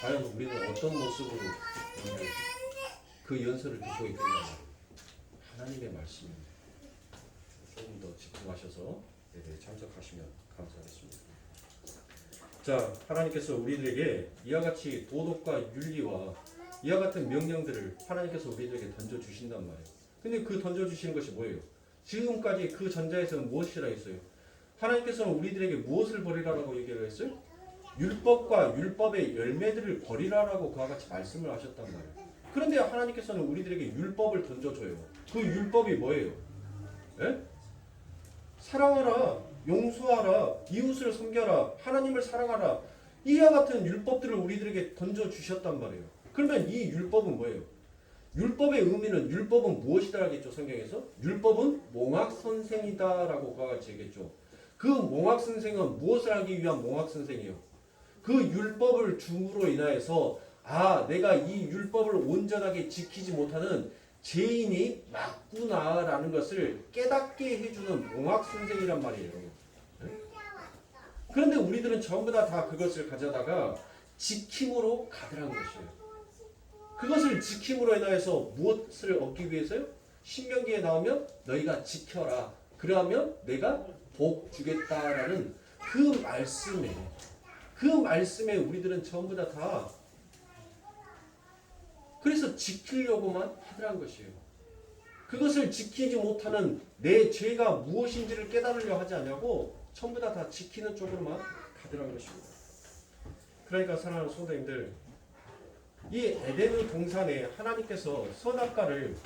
과연 우리는 어떤 모습으로 그 연설을 듣고 있겠냐. 하나님의 말씀입니다. 조금 더 집중하셔서 예배에 참석하시면 감사하겠습니다. 자, 하나님께서 우리들에게 이와 같이 도덕과 윤리와 이와 같은 명령들을 하나님께서 우리들에게 던져주신단 말이에요. 근데 그 던져주시는 것이 뭐예요? 지금까지 그 전자에서는 무엇이라 했어요? 하나님께서는 우리들에게 무엇을 버리라라고 얘기를 했어요? 율법과 율법의 열매들을 버리라라고 그와 같이 말씀을 하셨단 말이에요. 그런데 하나님께서는 우리들에게 율법을 던져줘요. 그 율법이 뭐예요? 예? 사랑하라, 용서하라, 이웃을 섬겨라, 하나님을 사랑하라. 이와 같은 율법들을 우리들에게 던져주셨단 말이에요. 그러면 이 율법은 뭐예요? 율법의 의미는 율법은 무엇이다 하겠죠, 성경에서? 율법은 몽학선생이다라고 그와 같이 얘기했죠. 그 몽학선생은 무엇을 하기 위한 몽학선생이에요? 그 율법을 줌으로 인하여서 내가 이 율법을 온전하게 지키지 못하는 죄인이 맞구나라는 것을 깨닫게 해주는 몽학선생이란 말이에요. 그런데 우리들은 전부 다 그것을 가져다가 지킴으로 가더란 것이에요. 그것을 지킴으로 인하여서 무엇을 얻기 위해서요? 신명기에 나오면 너희가 지켜라. 그러면 내가 복 주겠다라는 그 말씀에 우리들은 전부 다 그래서 지키려고만 하더란 것이에요. 그것을 지키지 못하는 내 죄가 무엇인지를 깨달으려 하지 않냐고 전부 다 지키는 쪽으로만 가더란 것입니다. 그러니까 사랑하는 성도님들, 이 에덴의 동산에 하나님께서 선악과를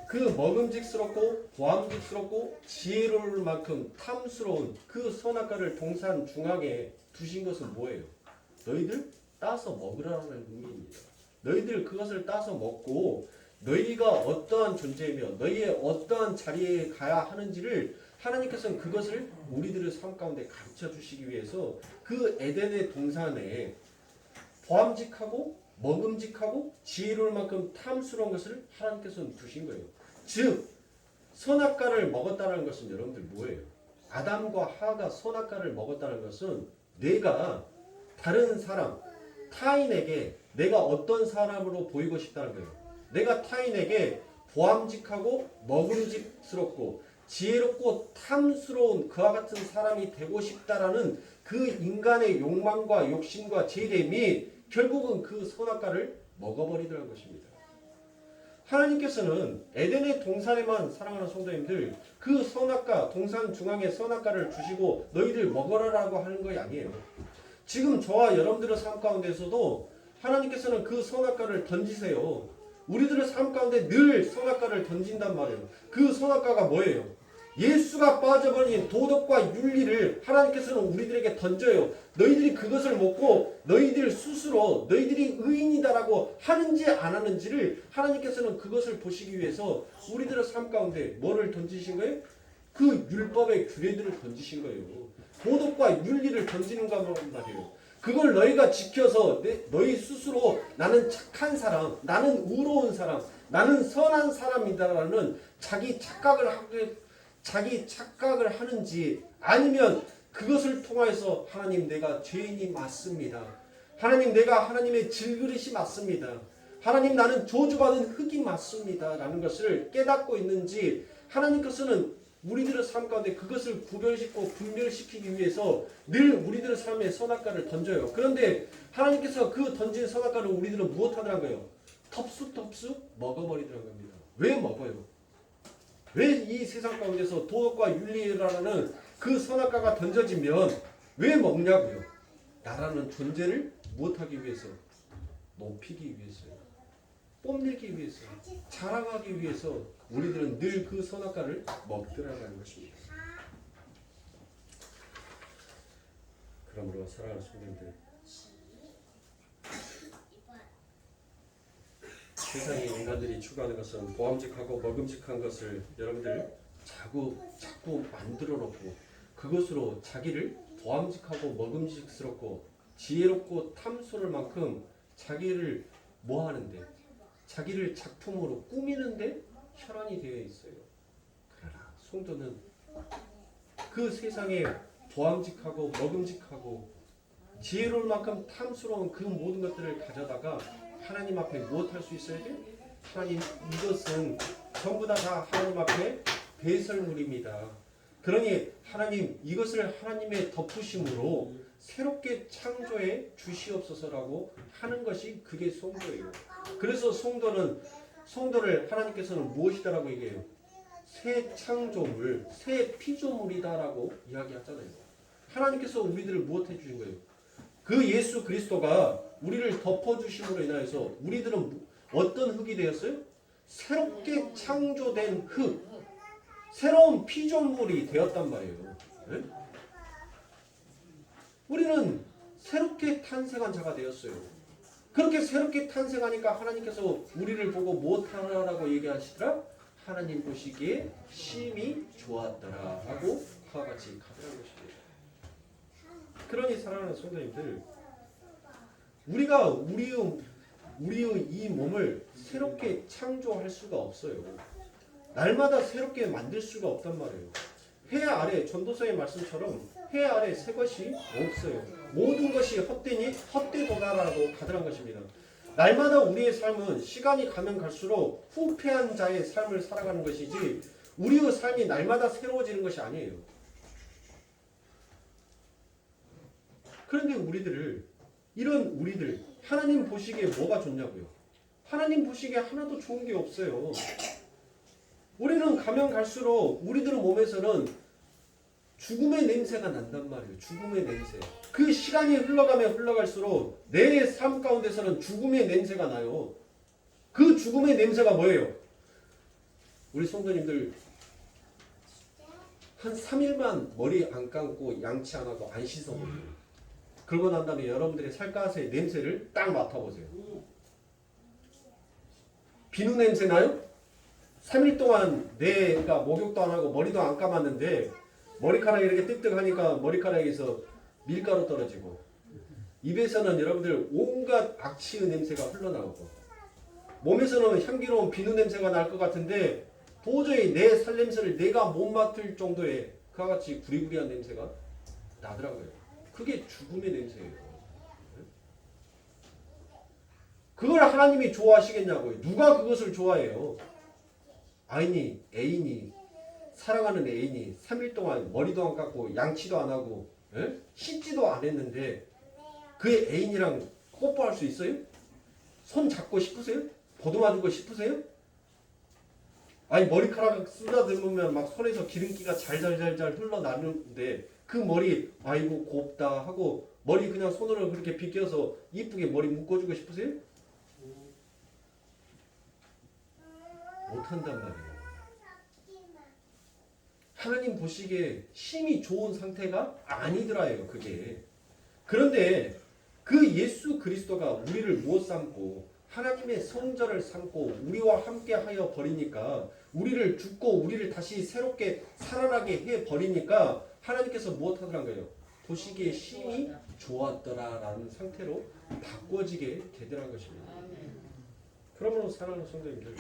그 먹음직스럽고 보암직스럽고 지혜로울 만큼 탐스러운 그 선악과를 동산 중앙에 두신 것은 뭐예요? 너희들 따서 먹으라는 의미입니다. 너희들 그것을 따서 먹고 너희가 어떠한 존재이며 너희의 어떠한 자리에 가야 하는지를 하나님께서는 그것을 우리들의 삶 가운데 가르쳐 주시기 위해서 그 에덴의 동산에 보암직하고 먹음직하고 지혜로울 만큼 탐스러운 것을 하나님께서는 두신 거예요. 즉 선악과를 먹었다는 것은 여러분들 뭐예요? 아담과 하와가 선악과를 먹었다는 것은 내가 다른 사람, 타인에게 내가 어떤 사람으로 보이고 싶다는 거예요. 내가 타인에게 보암직하고 먹음직스럽고 지혜롭고 탐스러운 그와 같은 사람이 되고 싶다라는 그 인간의 욕망과 욕심과 제됨이 결국은 그 선악과를 먹어버리더라는 것입니다. 하나님께서는 에덴의 동산에만 사랑하는 성도님들 그 선악과 동산 중앙에 선악과를 주시고 너희들 먹어라라고 하는 것이 아니에요. 지금 저와 여러분들의 삶 가운데서도 하나님께서는 그 선악과를 던지세요. 우리들의 삶 가운데 늘 선악과를 던진단 말이에요. 그 선악과가 뭐예요? 예수가 빠져버린 도덕과 윤리를 하나님께서는 우리들에게 던져요. 너희들이 그것을 먹고 너희들 스스로 너희들이 의인이다라고 하는지 안 하는지를 하나님께서는 그것을 보시기 위해서 우리들의 삶 가운데 뭐를 던지신 거예요? 그 율법의 규례들을 던지신 거예요. 도덕과 윤리를 던지는 거란 말이에요. 그걸 너희가 지켜서 너희 스스로 나는 착한 사람, 나는 의로운 사람, 나는 선한 사람이다라는 자기 착각을 하는지 아니면 그것을 통해서 하나님 내가 죄인이 맞습니다. 하나님 내가 하나님의 질그릇이 맞습니다. 하나님 나는 저주받은 흙이 맞습니다. 라는 것을 깨닫고 있는지 하나님께서는 우리들의 삶 가운데 그것을 구별짓고 분별시키기 위해서 늘 우리들의 삶에 선악과를 던져요. 그런데 하나님께서 그 던진 선악과를 우리들은 무엇하더라고요? 텁쑥텁쑥 먹어버리더라는 겁니다. 왜 먹어요? 왜 이 세상 가운데서 도덕과 윤리라는 그 선악과가 던져지면 왜 먹냐고요? 나라는 존재를 무엇하기 위해서? 높이기 위해서요. 뽐내기 위해서, 자랑하기 위해서 우리들은 늘 그 선악과를 먹더라는 것입니다. 그러므로 사랑하는 성도님들, 세상의 인간들이 추구하는 것은 보암직하고 먹음직한 것을 여러분들 자꾸 만들어 놓고 그것으로 자기를 보암직하고 먹음직스럽고 지혜롭고 탐스러울 만큼 자기를 뭐 하는데? 자기를 작품으로 꾸미는데 혈안이 되어 있어요. 그러나 성도는 그 세상에 보암직하고 먹음직하고 지혜로울 만큼 탐스러운 그 모든 것들을 가져다가 하나님 앞에 무엇할 수 있어야 돼? 하나님 이것은 전부 다 하나님 앞에 배설물입니다. 그러니 하나님 이것을 하나님의 덮으심으로 새롭게 창조해 주시옵소서라고 하는 것이 그게 성도예요. 그래서 성도를 하나님께서는 무엇이다라고 얘기해요? 새 창조물, 새 피조물이다라고 이야기하잖아요. 하나님께서 우리들을 무엇 해주신 거예요? 그 예수 그리스도가 우리를 덮어주심으로 인하여서 우리들은 어떤 흙이 되었어요? 새롭게 창조된 흙, 새로운 피조물이 되었단 말이에요. 네? 우리는 새롭게 탄생한 자가 되었어요. 그렇게 새롭게 탄생하니까 하나님께서 우리를 보고 무엇하라고 얘기하시더라? 하나님 보시기에 심히 좋았더라 라고 그와 같이 가더라는 것입니다. 그러니 사랑하는 성도님들, 우리가 우리의 이 몸을 새롭게 창조할 수가 없어요. 날마다 새롭게 만들 수가 없단 말이에요. 해 아래 전도서의 말씀처럼 해 아래 새 것이 없어요. 모든 것이 헛되니 헛되도다라고 가더란 것입니다. 날마다 우리의 삶은 시간이 가면 갈수록 후패한 자의 삶을 살아가는 것이지 우리의 삶이 날마다 새로워지는 것이 아니에요. 그런데 이런 우리들 하나님 보시기에 뭐가 좋냐고요? 하나님 보시기에 하나도 좋은 게 없어요. 우리는 가면 갈수록 우리들 몸에서는 죽음의 냄새가 난단 말이에요. 죽음의 냄새. 그 시간이 흘러가면 흘러갈수록 내 삶 가운데서는 죽음의 냄새가 나요. 그 죽음의 냄새가 뭐예요? 우리 성도님들 한 3일만 머리 안 감고 양치 안 하고 안 씻어보세요. 그러고 난 다음에 여러분들의 살갗의 냄새를 딱 맡아보세요. 비누 냄새 나요? 3일 동안 내가 목욕도 안 하고 머리도 안 감았는데 머리카락이 이렇게 뜩뜩하니까 머리카락에서 밀가루 떨어지고 입에서는 여러분들 온갖 악취의 냄새가 흘러나오고 몸에서는 향기로운 비누 냄새가 날 것 같은데 도저히 내 살냄새를 내가 못 맡을 정도의 그와 같이 구리구리한 냄새가 나더라고요. 그게 죽음의 냄새예요. 그걸 하나님이 좋아하시겠냐고요. 누가 그것을 좋아해요? 애인이 사랑하는 애인이 3일 동안 머리도 안 감고 양치도 안 하고 씻지도 안 했는데 그 애인이랑 뽀뽀할 수 있어요? 손 잡고 싶으세요? 보듬어주고 싶으세요? 머리카락 쓰다듬으면 막 손에서 기름기가 잘잘잘잘 흘러나는데 그 머리 아이고 곱다 하고 머리 그냥 손으로 그렇게 빗겨서 이쁘게 머리 묶어주고 싶으세요? 못한단 말이에요. 하나님 보시기에 힘이 좋은 상태가 아니더라요. 그게. 그런데 그 예수 그리스도가 우리를 못 삼고 하나님의 성전을 삼고 우리와 함께 하여 버리니까, 우리를 죽고 우리를 다시 새롭게 살아나게 해 버리니까 하나님께서 무엇 하더란 거예요? 보시기에 힘이 좋았더라라는 상태로 바꿔지게 되더란 것입니다. 그러므로 사랑하는 성도님들,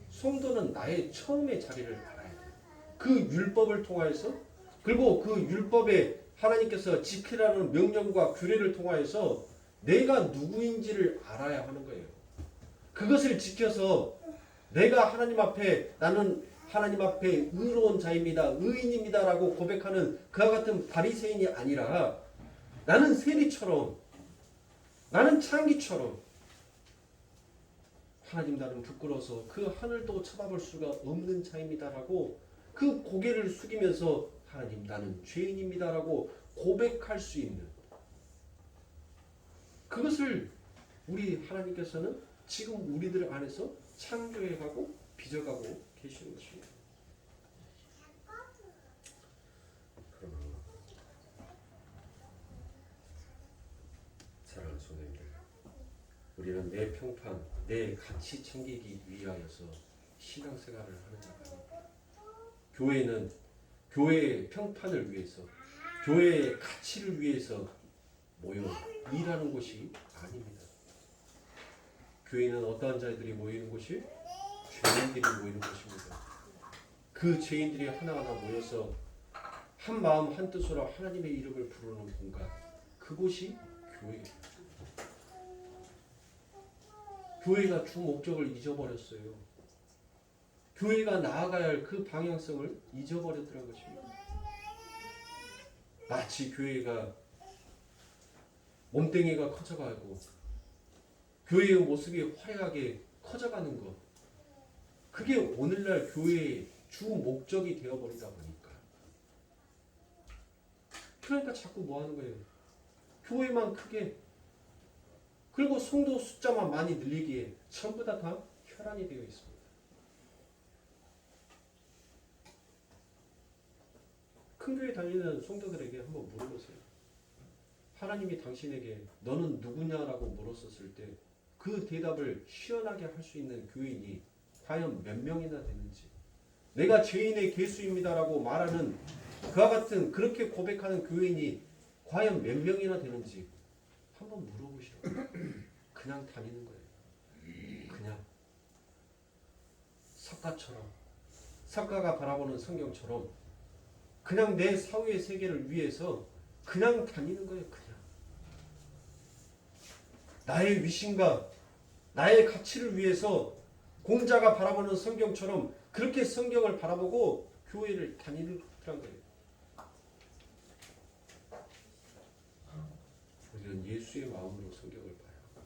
성도는 나의 처음의 자리를 알아야 돼요. 그 율법을 통하여서, 그리고 그 율법에 하나님께서 지키라는 명령과 규례를 통하여서 내가 누구인지를 알아야 하는 거예요. 그것을 지켜서 내가 하나님 앞에, 나는 하나님 앞에 의로운 자입니다, 의인입니다라고 고백하는 그와 같은 바리새인이 아니라, 나는 세리처럼, 나는 창기처럼, 하나님 나는 부끄러워서 그 하늘도 쳐다볼 수가 없는 자입니다라고 그 고개를 숙이면서 하나님 나는 죄인입니다라고 고백할 수 있는, 그것을 우리 하나님께서는 지금 우리들 안에서 창조해가고 빚어가고 계시는 것입니다. 사랑하는 성도님들, 우리는 내 평판, 내 가치 챙기기 위하여서 신앙생활을 하는 자가, 교회는 교회의 평판을 위해서, 교회의 가치를 위해서 모여 일하는 곳이 아닙니다. 교회는 어떠한 자들이 모이는 곳이? 죄인들이 모이는 곳입니다. 그 죄인들이 하나하나 모여서 한 마음 한 뜻으로 하나님의 이름을 부르는 공간, 그곳이 교회입니다. 교회가 주 목적을 잊어버렸어요. 교회가 나아가야 할 그 방향성을 잊어버렸더라는 것입니다. 마치 교회가 몸뚱이가 커져가고 교회의 모습이 화려하게 커져가는 것, 그게 오늘날 교회의 주 목적이 되어버리다 보니까, 그러니까 자꾸 뭐 하는 거예요? 교회만 크게, 그리고 성도 숫자만 많이 늘리기에 전부 다 혈안이 되어 있습니다. 큰 교회 다니는 성도들에게 한번 물어보세요. 하나님이 당신에게 너는 누구냐라고 물었었을 때 그 대답을 시원하게 할 수 있는 교인이 과연 몇 명이나 되는지, 내가 죄인의 개수입니다라고 말하는 그와 같은, 그렇게 고백하는 교인이 과연 몇 명이나 되는지 한번 물어보시라고. 그냥 다니는 거예요. 그냥 석가처럼, 석가가 바라보는 성경처럼 그냥 내 사후의 세계를 위해서 그냥 다니는 거예요. 그냥 나의 위신과 나의 가치를 위해서 공자가 바라보는 성경처럼 그렇게 성경을 바라보고 교회를 다니는 거예요. 우리는 예수의 마음으로 성경을 봐야 합니다.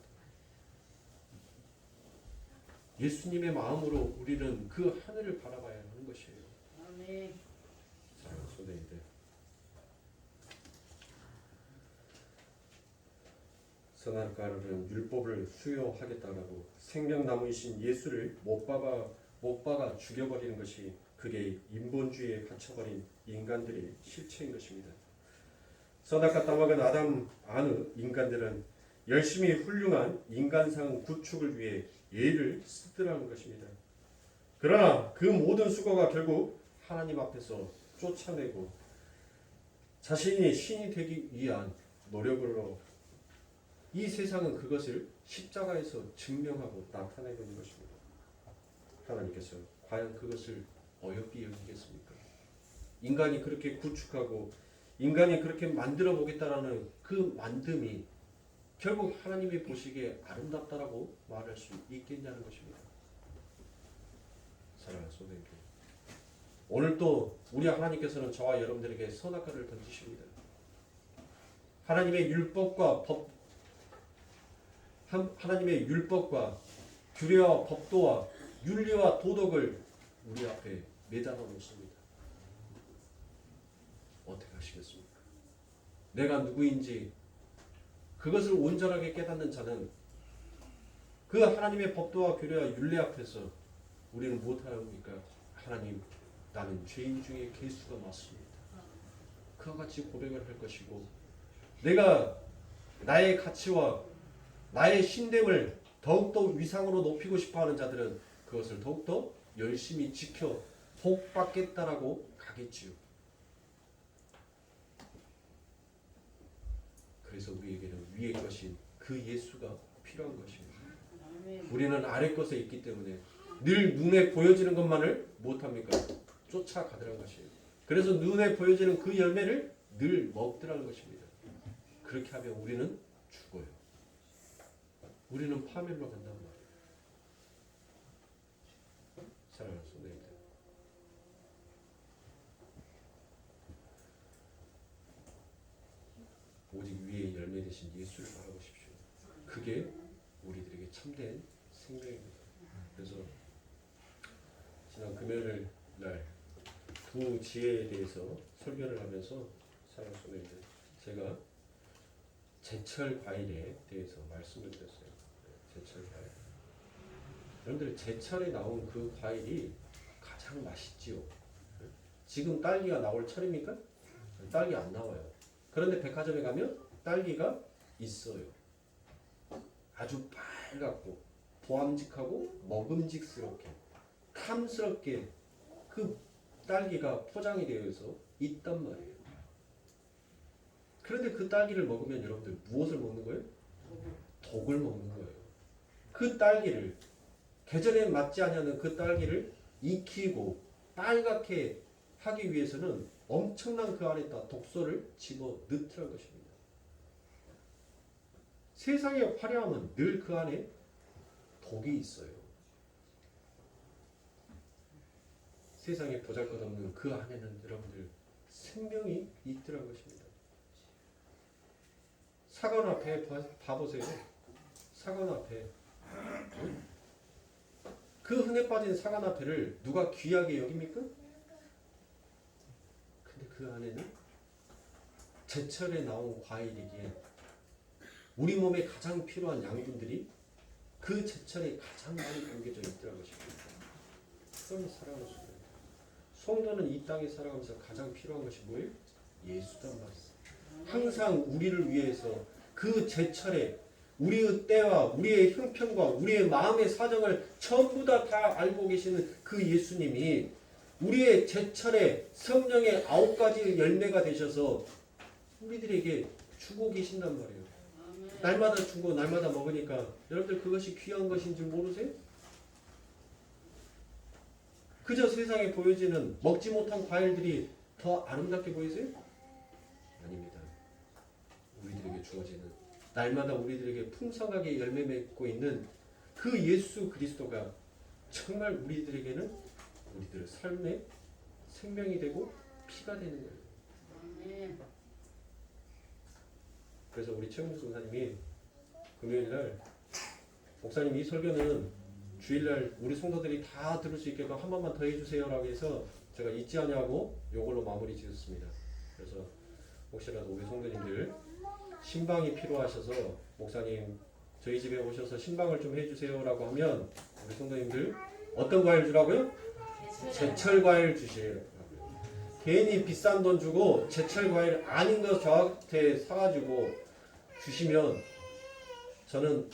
예수님의 마음으로 우리는 그 하늘을 바라봐야 하는 것이에요. 아멘. 사랑하는 성도님들, 선악과는 율법을 수여하겠다라고 생명나무이신 예수를 못 박아 죽여버리는 것이, 그게 인본주의에 갇혀버린 인간들의 실체인 것입니다. 선악과 따먹은 아담 안의 인간들은 열심히 훌륭한 인간상 구축을 위해 예를 쓰더라는 것입니다. 그러나 그 모든 수고가 결국 하나님 앞에서 쫓아내고 자신이 신이 되기 위한 노력으로 이 세상은 그것을 십자가에서 증명하고 나타내고 있는 것입니다. 하나님께서 과연 그것을 어렵게 여기겠습니까? 인간이 그렇게 구축하고 인간이 그렇게 만들어 보겠다라는 그 만듦이 결국 하나님이 보시기에 아름답다라고 말할 수 있겠냐는 것입니다. 사랑하는 성도님들, 오늘 또 우리 하나님께서는 저와 여러분들에게 선악과를 던지십니다. 하나님의 율법과 규례와 법도와 윤리와 도덕을 우리 앞에 매달아 놓습니다. 어떻게 하시겠습니까? 내가 누구인지 그것을 온전하게 깨닫는 자는 그 하나님의 법도와 규례와 윤리 앞에서 우리는 무엇하옵니까? 하나님, 나는 죄인 중에 괴수가 맞습니다. 그와 같이 고백을 할 것이고, 내가 나의 가치와 나의 신됨을 더욱더 위상으로 높이고 싶어하는 자들은 그것을 더욱더 열심히 지켜 복 받겠다라고 가겠지요. 그래서 우리에게는 위의 것인 그 예수가 필요한 것입니다. 우리는 아래 것에 있기 때문에 늘 눈에 보여지는 것만을 못합니까? 쫓아가더란 것이에요. 그래서 눈에 보여지는 그 열매를 늘 먹더란 것입니다. 그렇게 하면 우리는 죽어요. 우리는 파멸로 간단 말이에요. 사랑하는 성도님들, 오직 위에 열매 되신 예수를 바라보십시오. 그게 우리들에게 참된 생명입니다. 그래서 지난 금요일 날 두 지혜에 대해서 설교를 하면서 사랑하는 성도님들, 제가 제철 과일에 대해서 말씀을 드렸어요. 제철 과일. 여러분들, 제철에 나온 그 과일이 가장 맛있지요. 지금 딸기가 나올 철입니까? 딸기 안 나와요. 그런데 백화점에 가면 딸기가 있어요. 아주 빨갛고 보암직하고 먹음직스럽게 탐스럽게 그 딸기가 포장이 되어서 있단 말이에요. 그런데 그 딸기를 먹으면 여러분들 무엇을 먹는 거예요? 독을 먹는 거예요. 그 딸기를, 계절에 맞지 않는 그 딸기를 익히고 빨갛게 하기 위해서는 엄청난 그 안에다 독소를 집어 넣더란 것입니다. 세상의 화려함은 늘 그 안에 독이 있어요. 세상에 보잘것없는 그 안에는 여러분들 생명이 있더란 것입니다. 사관 앞에 봐보세요. 사관 앞에 그 흔해 빠진 사관 앞에를 누가 귀하게 여깁니까? 근데 그 안에는 제철에 나온 과일이기에 우리 몸에 가장 필요한 양분들이 그 제철에 가장 많이 담겨져 있더란 것입니다. 그럼 사랑하는 성도, 성도는 이 땅에 살아가면서 가장 필요한 것이 뭐예요? 예수단 말이에요. 항상 우리를 위해서 그 제철에 우리의 때와 우리의 형편과 우리의 마음의 사정을 전부 다 알고 계시는 그 예수님이 우리의 제철에 성령의 9가지 열매가 되셔서 우리들에게 주고 계신단 말이에요. 날마다 주고 날마다 먹으니까 여러분들 그것이 귀한 것인 줄 모르세요? 그저 세상에 보여지는 먹지 못한 과일들이 더 아름답게 보이세요? 아닙니다. 우리들에게 주어지는 날마다 우리들에게 풍성하게 열매 맺고 있는 그 예수 그리스도가 정말 우리들에게는 우리들의 삶의 생명이 되고 피가 되는 거예요. 그래서 우리 최영수 목사님이 금요일날, 목사님 이 설교는 주일날 우리 성도들이 다 들을 수 있게끔 한 번만 더 해주세요라고 해서 제가 잊지 않냐고 이걸로 마무리 지었습니다. 그래서 혹시라도 우리 성도님들 신방이 필요하셔서 목사님 저희 집에 오셔서 신방을 좀 해주세요라고 하면 우리 성도님들 어떤 과일 주라고요? 제철 과일 주시라고요. 괜히 비싼 돈 주고 제철 과일 아닌 거 저한테 사가지고 주시면 저는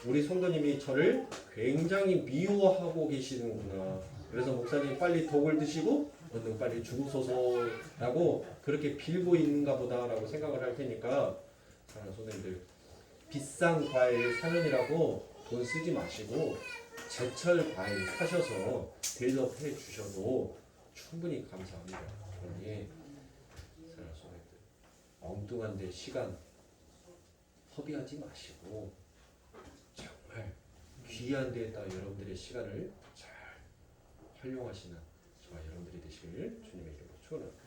우리 성도님이 저를 굉장히 미워하고 계시는구나. 그래서 목사님 빨리 독을 드시고 얼른 빨리 죽으소서라고 그렇게 빌고 있는가 보다라고 생각을 할 테니까, 사랑하는 성도님들, 비싼 과일 사면이라고 돈 쓰지 마시고 제철 과일 사셔서 대접해 주셔도 충분히 감사합니다. 그러니 사랑하는 성도님들, 엉뚱한 데 시간 허비하지 마시고 정말 귀한 데에다 여러분들의 시간을 잘 활용하시는 저와 여러분들이 되시길 주님의 이름으로 축원합니다.